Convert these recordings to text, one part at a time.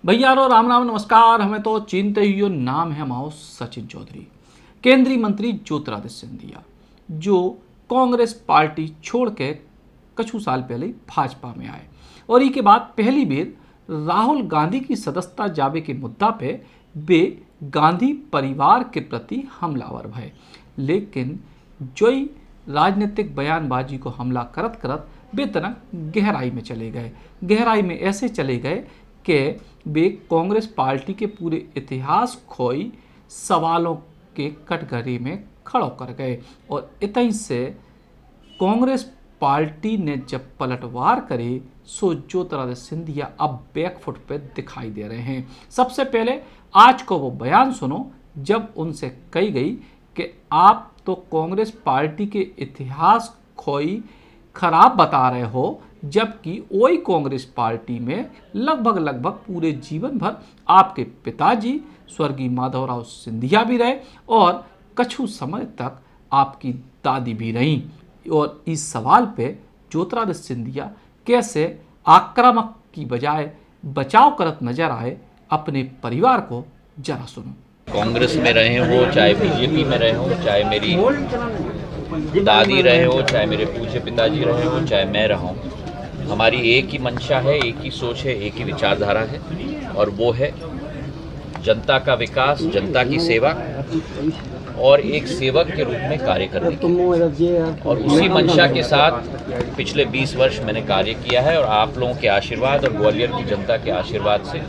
भैया राम राम नमस्कार। हमें तो चिंते ही नाम है हमारा सचिन चौधरी। केंद्रीय मंत्री ज्योतिरादित्य सिंधिया जो कांग्रेस पार्टी छोड़ के कुछ साल पहले भाजपा में आए और इसके बाद पहली बार राहुल गांधी की सदस्यता जावे के मुद्दा पे वे गांधी परिवार के प्रति हमलावर भय, लेकिन जो राजनीतिक बयानबाजी को हमला करत करत वे तना गहराई में चले गए। गहराई में ऐसे चले गए कि वे कांग्रेस पार्टी के पूरे इतिहास खोई सवालों के कटघरे में खड़ो कर गए और इतनी से कांग्रेस पार्टी ने जब पलटवार करे सो ज्योतिरादित्य सिंधिया अब बैकफुट पे दिखाई दे रहे हैं। सबसे पहले आज को वो बयान सुनो जब उनसे कही गई कि आप तो कांग्रेस पार्टी के इतिहास खोई खराब बता रहे हो, जबकि वही कांग्रेस पार्टी में लगभग पूरे जीवन भर आपके पिताजी स्वर्गीय माधवराव सिंधिया भी रहे और कुछ समय तक आपकी दादी भी रहीं। और इस सवाल पे ज्योतिरादित्य सिंधिया कैसे आक्रामक की बजाय बचाव करत नजर आए, अपने परिवार को जरा सुनो। कांग्रेस में रहे हो, चाहे बीजेपी में रहे हो, चाहे मेरी दादी रहे हो, चाहे मेरे पूज्य पिताजी रहे हो, चाहे मैं रहा हूँ, हमारी एक ही मंशा है, एक ही सोच है, एक ही विचारधारा है और वो है जनता का विकास, जनता की सेवा और एक सेवक के रूप में कार्य करने की। और उसी मंशा के साथ पिछले 20 वर्ष मैंने कार्य किया है और आप लोगों के आशीर्वाद और ग्वालियर की जनता के आशीर्वाद से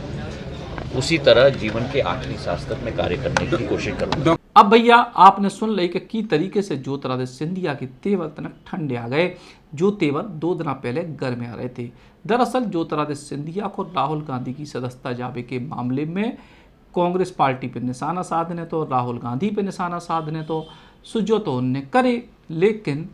उसी तरह जीवन के आखिरी सांस तक में कार्य करने की कोशिश करूँगा। अब भैया आपने सुन ली कि की तरीके से ज्योतिरादित्य सिंधिया के तेवर तनक ठंडे आ गए, जो तेवर 2 दिन पहले गर्म आ रहे थे। दरअसल ज्योतिरादित्य सिंधिया को राहुल गांधी की सदस्यता जावे के मामले में कांग्रेस पार्टी पर निशाना साधने तो राहुल गांधी पर निशाना साधने तो सुजो तो उनने करे, लेकिन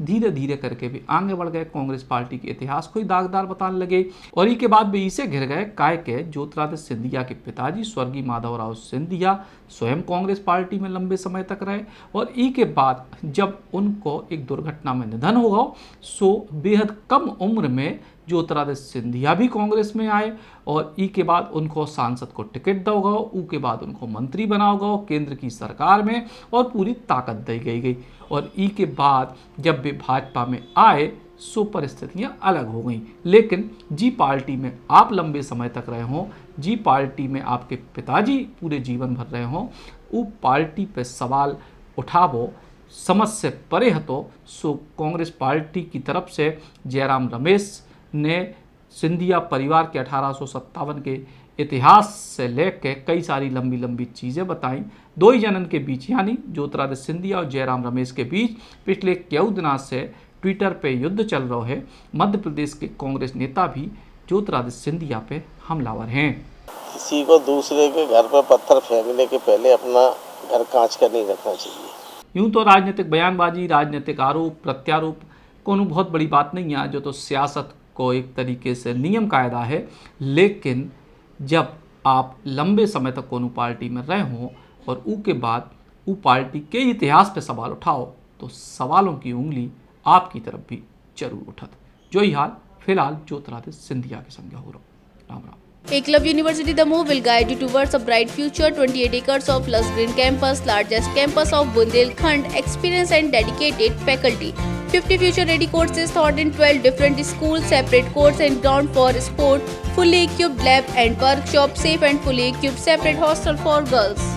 धीरे धीरे करके भी आगे बढ़ गए। कांग्रेस पार्टी के इतिहास को ही दागदार बताने लगे और इसके बाद भी इसे घिर गए काय के ज्योतिरादित्य सिंधिया के पिताजी स्वर्गीय माधवराव सिंधिया स्वयं कांग्रेस पार्टी में लंबे समय तक रहे और इसके बाद जब उनको एक दुर्घटना में निधन हो गया सो बेहद कम उम्र में ज्योतिरादित्य सिंधिया भी कांग्रेस में आए और ई के बाद उनको सांसद को टिकट दो गो, ऊ के बाद उनको मंत्री बनाओ गो केंद्र की सरकार में और पूरी ताकत दी गई और ई के बाद जब वे भाजपा में आए सो परिस्थितियां अलग हो गई। लेकिन जी पार्टी में आप लंबे समय तक रहे हों, जी पार्टी में आपके पिताजी पूरे जीवन भर रहे हों, वो पार्टी पे सवाल उठावो समझ से परे हतो। सो कांग्रेस पार्टी की तरफ से जयराम रमेश ने सिंधिया परिवार के 1857 के इतिहास से लेकर कई सारी लंबी चीज़ें बताई। दो ही जनन के बीच यानी ज्योतिरादित्य सिंधिया और जयराम रमेश के बीच पिछले कई दिनों से ट्विटर पे युद्ध चल रहा है। मध्य प्रदेश के कांग्रेस नेता भी ज्योतिरादित्य सिंधिया पे हमलावर हैं। किसी को दूसरे के घर पर पत्थर फेंकने के पहले अपना घर कांच का नहीं रखना चाहिए। यूं तो राजनीतिक बयानबाजी, राजनीतिक आरोप प्रत्यारोप कोनो बहुत बड़ी बात नहीं है, जो तो सियासत को एक तरीके से नियम कायदा है, लेकिन जब आप लंबे समय तक कोनो पार्टी में रहे हों और ऊ के बाद ऊ पार्टी के इतिहास पे सवाल उठाओ तो सवालों की उंगली आपकी तरफ भी जरूर उठत। जो ही हाल फिलहाल ज्योतिरादित्य सिंधिया के संग हो रहा। Ram Ram. Eklavya University Damoh will guide you towards a bright future. 28 acres of lush green campus, largest campus of Bundelkhand, experienced and dedicated faculty. 50 future-ready courses taught in 12 different schools, separate courts and ground for sport, fully equipped lab and workshop, safe and fully equipped separate hostel for girls.